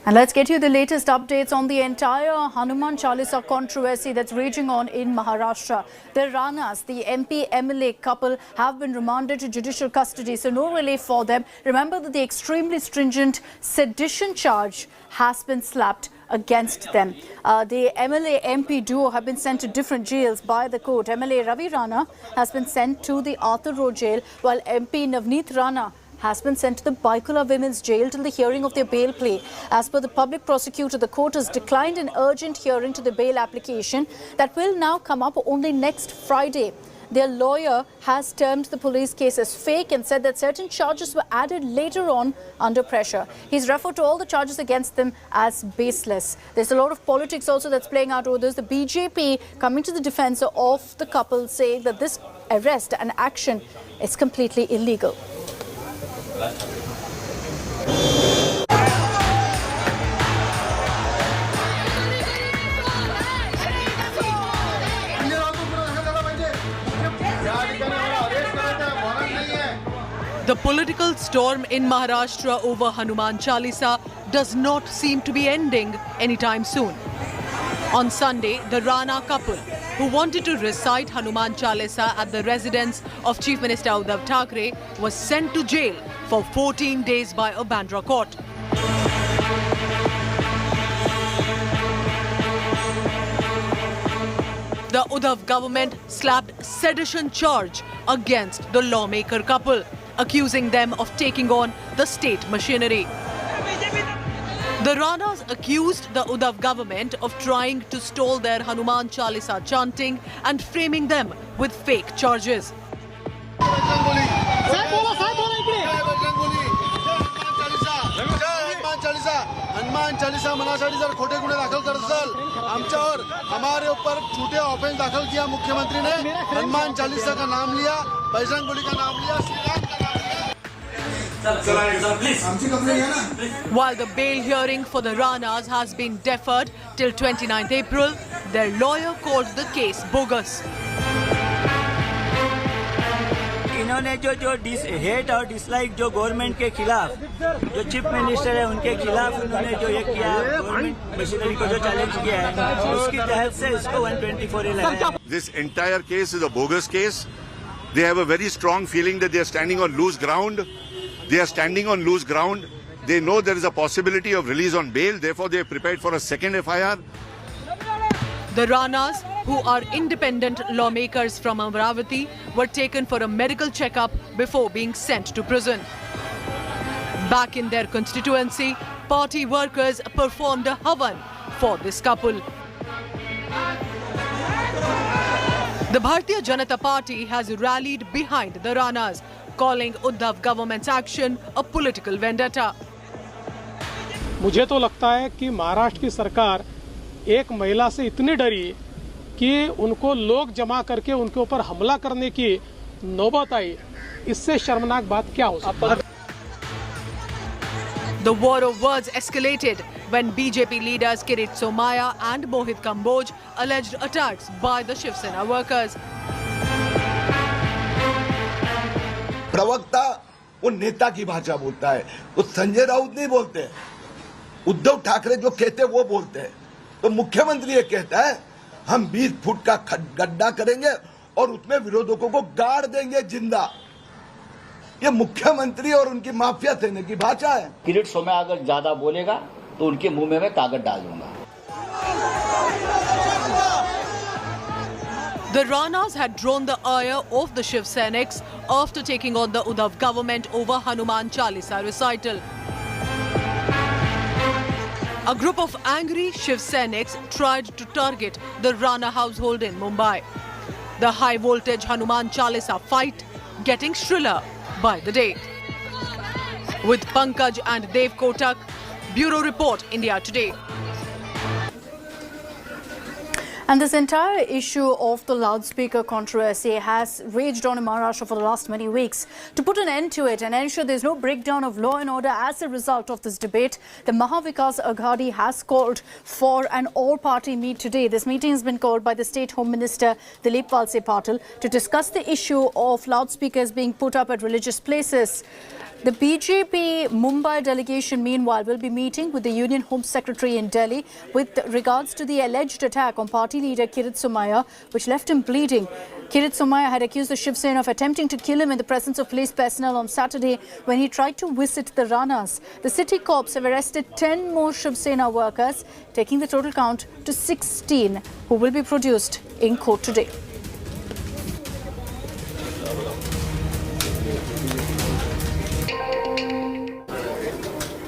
And let's get you the latest updates on the entire Hanuman Chalisa controversy that's raging on in Maharashtra. The Ranas, the MP-MLA couple, have been remanded to judicial custody, so no relief for them. Remember that the extremely stringent sedition charge has been slapped against them. The MLA-MP duo have been sent to different jails by the court. MLA Ravi Rana has been sent to the Arthur Road jail, while MP Navneet Rana has been sent to the Baikula Women's Jail till the hearing of their bail plea. As per the public prosecutor, the court has declined an urgent hearing to the bail application that will now come up only next Friday. Their lawyer has termed the police case as fake and said that certain charges were added later on under pressure. He's referred to all the charges against them as baseless. There's a lot of politics also that's playing out over this. The BJP coming to the defense of the couple, saying that this arrest and action is completely illegal. The political storm in Maharashtra over Hanuman Chalisa does not seem to be ending anytime soon. On Sunday, the Rana couple, who wanted to recite Hanuman Chalisa at the residence of Chief Minister Uddhav Thackeray, was sent to jail for 14 days by a Bandra court. The Uddhav government slapped sedition charge against the lawmaker couple, accusing them of taking on the state machinery. The Ranas accused the Uddhav government of trying to stall their Hanuman Chalisa chanting and framing them with fake charges. Hanuman Chalisa मनासाठी जर खोटे गुन्हे दाखल करत असाल आमच्यावर हमारे ऊपर झूठे ऑफेंस दाखल किया मुख्यमंत्री ने हनुमान चालीसा का नाम लिया बजरंगबली का नाम लिया श्री राम का नाम लिया. While the bail hearing for the Ranas has been deferred till 29th April, their lawyer called the case bogus. इन्होंने जो हेट और डिसलाइक जो गवर्नमेंट के खिलाफ जो चीफ मिनिस्टर है उनके खिलाफ उन्होंने जो ये किया गवर्नमेंट मशीनरी को जो चैलेंज किया है उसकी तहत से इसको 124 लगाया. This entire case is a bogus case. They have a very strong feeling that they are standing on loose ground. They are standing on loose ground. They know there is a possibility of release on bail. Therefore, they have prepared for a second FIR. The Ranas, who are independent lawmakers from Amaravati, were taken for a medical checkup before being sent to prison. Back in their constituency, party workers performed a havan for this couple. The Bharatiya Janata Party has rallied behind the Ranas, calling Uddhav government's action a political vendetta. मुझे तो लगता है कि महाराष्ट्र की सरकार एक महिला से इतनी डरी कि उनको लोग जमा करके उनके ऊपर हमला करने की नौबत आई. इससे शर्मनाक बात क्या हो सकती है? The war of words escalated when BJP leaders Kirit Somaya and Mohit Kamboj alleged attacks by the Shiv Sena workers. प्रवक्ता वो नेता की भाषा बोलता है, वो संजय राउत नहीं बोलते. उद्धव ठाकरे जो कहते हैं वो बोलते हैं. तो मुख्यमंत्री ये कहता है हम 20 फुट का गड्ढा करेंगे और उसमें विरोधकों को गाड़ देंगे जिंदा. ये मुख्यमंत्री और उनकी माफिया सेना की भाषा है. किरीट सोमया अगर ज्यादा बोलेगा तो उनके मुंह में मैं कागज डाल दूंगा. The Ranas had drawn the ire of the Shiv Senics after taking on the Uddhav government over Hanuman Chalisa recital. A group of angry Shiv Senics tried to target the Rana household in Mumbai. The high-voltage Hanuman Chalisa fight getting shriller by the day. With Pankaj and Dev Kotak, Bureau Report, India Today. And this entire issue of the loudspeaker controversy has raged on in Maharashtra for the last many weeks. To put an end to it and ensure there's no breakdown of law and order as a result of this debate, the Mahavikas Aghadi has called for an all-party meet today. This meeting has been called by the State Home Minister Dilip Walse Patil to discuss the issue of loudspeakers being put up at religious places. The BJP Mumbai delegation, meanwhile, will be meeting with the Union Home Secretary in Delhi with regards to the alleged attack on party leader Kirit Somaiya, which left him bleeding. Kirit Somaiya had accused the Shiv Sena of attempting to kill him in the presence of police personnel on Saturday when he tried to visit the Ranas. The city cops have arrested 10 more Shiv Sena workers, taking the total count to 16, who will be produced in court today.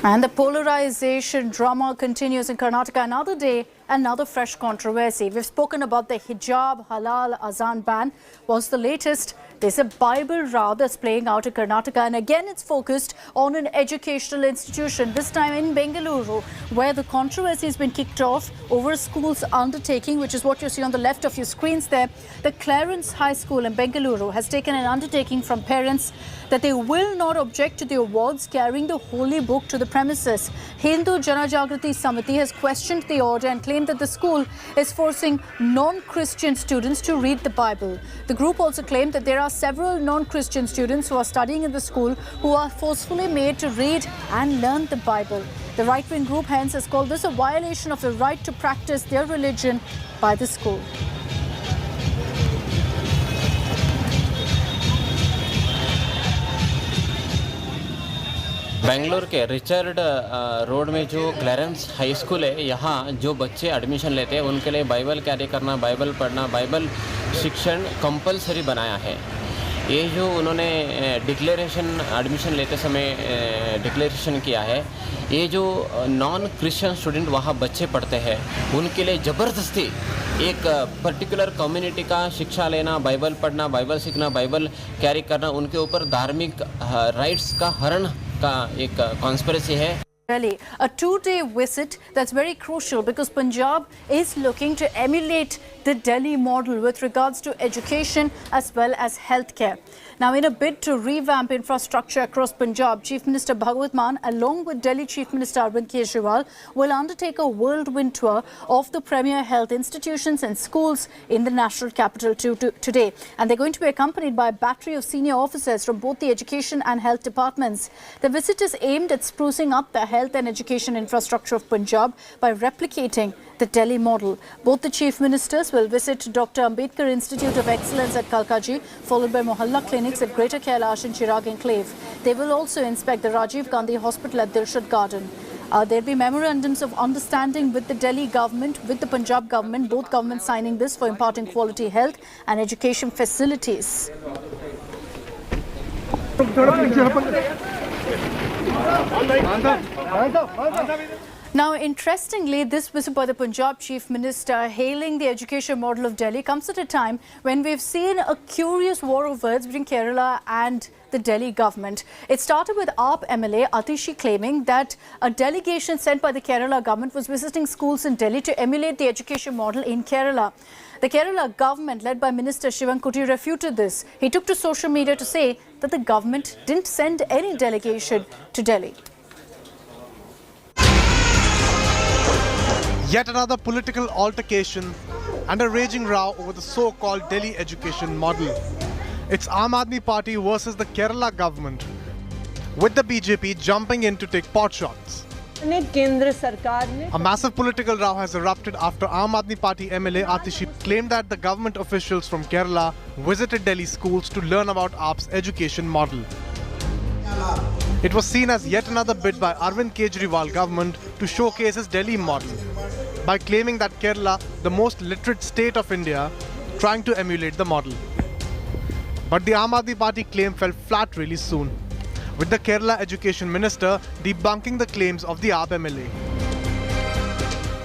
And the polarization drama continues in Karnataka. Another day, another fresh controversy. We've spoken about the hijab, halal, azan ban was the latest. There's a Bible row that's playing out in Karnataka, and again it's focused on an educational institution, this time in Bengaluru, where the controversy has been kicked off over a school's undertaking, which is what you see on the left of your screens there. The Clarence High School in Bengaluru has taken an undertaking from parents that they will not object to the awards carrying the holy book to the premises. Hindu Janajagrati Samiti has questioned the order and claimed that the school is forcing non-Christian students to read the Bible. The group also claimed that there are several non-Christian students who are studying in the school who are forcefully made to read and learn the Bible. The right-wing group hence has called this a violation of the right to practice their religion by the school. Bangalore के Richard road में जो Clarence high school है, यहाँ जो बच्चे admission लेते हैं उनके लिए बाइबल कैरी करना, बाइबल पढ़ना, बाइबल शिक्षण कंपलसरी बनाया है। ये जो उन्होंने डिक्लेरेशन एडमिशन लेते समय डिक्लेरेशन किया है, ये जो नॉन क्रिश्चियन स्टूडेंट वहाँ बच्चे पढ़ते हैं उनके लिए ज़बरदस्ती एक पर्टिकुलर कम्युनिटी का शिक्षा लेना, बाइबल पढ़ना, बाइबल सीखना, बाइबल कैरी करना, उनके ऊपर धार्मिक राइट्स का हरण का एक कॉन्स्पिरेसी है। Really, a two-day visit that's very crucial because Punjab is looking to emulate the Delhi model with regards to education as well as healthcare. Now, in a bid to revamp infrastructure across Punjab, Chief Minister Bhagwat Mann, along with Delhi Chief Minister Arvind Kejriwal, will undertake a whirlwind tour of the premier health institutions and schools in the national capital today. And they're going to be accompanied by a battery of senior officers from both the education and health departments. The visit is aimed at sprucing up the health and education infrastructure of Punjab by replicating the Delhi model. Both the chief ministers will visit Dr. Ambedkar Institute of Excellence at Kalkaji, followed by Mohalla clinics at Greater Kailash and Chirag Enclave. They will also inspect the Rajiv Gandhi Hospital at Dilshad Garden. There'll be memorandums of understanding with the Delhi government, with the Punjab government, both governments signing this for imparting quality health and education facilities. Now, interestingly, this visit by the Punjab Chief Minister hailing the education model of Delhi comes at a time when we've seen a curious war of words between Kerala and the Delhi government. It started with AAP MLA Atishi claiming that a delegation sent by the Kerala government was visiting schools in Delhi to emulate the education model in Kerala. The Kerala government, led by Minister Shivankutty, refuted this. He took to social media to say that the government didn't send any delegation to Delhi. Yet another political altercation and a raging row over the so-called Delhi education model. It's Aam Aadmi Party versus the Kerala government, with the BJP jumping in to take pot shots. A massive political row has erupted after Aam Aadmi Party MLA Atishi claimed that the government officials from Kerala visited Delhi schools to learn about AAP's education model. It was seen as yet another bid by Arvind Kejriwal government to showcase his Delhi model by claiming that Kerala, the most literate state of India, trying to emulate the model. But the Aam Aadmi Party claim fell flat really soon, with the Kerala Education Minister debunking the claims of the AAP MLA.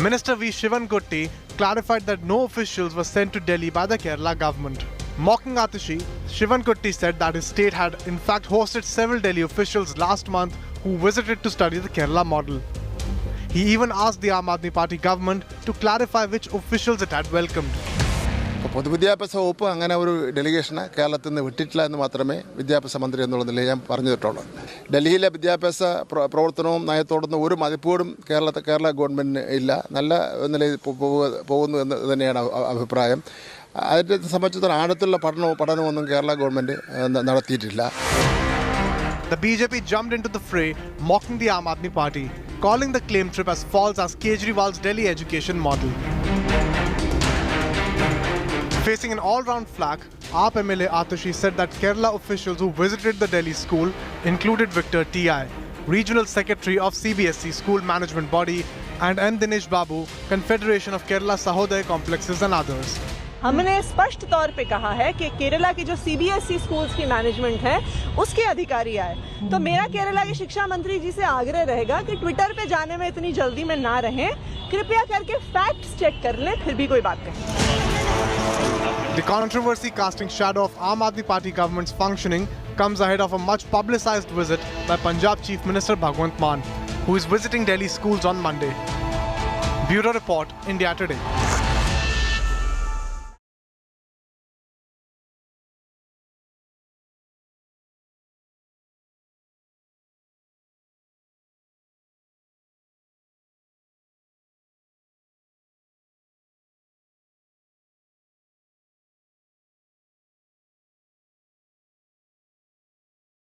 Minister V. Shivankutty clarified that no officials were sent to Delhi by the Kerala government. Mocking Atishi, Shivankutty said that his state had in fact hosted several Delhi officials last month who visited to study the Kerala model. He even asked the Aam Aadmi Party government to clarify which officials it had welcomed. പൊതുവിദ്യാഭ്യാസ വകുപ്പ് അങ്ങനെ ഒരു ഡെലിഗേഷനെ കേരളത്തിൽ നിന്ന് വിട്ടിട്ടില്ല എന്ന് മാത്രമേ വിദ്യാഭ്യാസ മന്ത്രി എന്നുള്ളതിൽ ഞാൻ പറഞ്ഞിട്ടുള്ളൂ. ഡൽഹിയിലെ വിദ്യാഭ്യാസ പ്രവർത്തനവും നയത്തോടൊന്നും ഒരു മതിപ്പോടും കേരള ഗവൺമെൻറ്റിന് ഇല്ല. നല്ല നിലയിൽ പോകുന്നു എന്ന് തന്നെയാണ് അഭിപ്രായം. അതിനെ സംബന്ധിച്ചിടത്തോളം ആഴത്തുള്ള പഠനമൊന്നും കേരള ഗവൺമെൻറ് നടത്തിയിട്ടില്ല. The BJP jumped into the fray, mocking the Aam Aadmi Party, calling the claim trip as false as Kejriwal's Delhi education model. Facing an all-round flak, AAP MLA Atushi said that Kerala officials who visited the Delhi school included Victor T.I., Regional Secretary of CBSE School Management Body, and M. Dinesh Babu, Confederation of Kerala Sahodaya Complexes and others. हमने स्पष्ट तौर पे कहा है कि केरला की जो CBSE schools की मैनेजमेंट है उसके अधिकारी आए. तो मेरा केरला के शिक्षा मंत्री जी से आग्रह रहेगा कि ट्विटर पे जाने में इतनी जल्दी में ना रहें, कृपया करके फैक्ट्स चेक कर लें, फिर भी कोई बात कहें. The controversy casting shadow of Aam Aadmi Party government's functioning comes ahead of a much publicized visit by Punjab Chief Minister Bhagwant Mann, who is visiting Delhi schools on Monday. Bureau Report, India Today.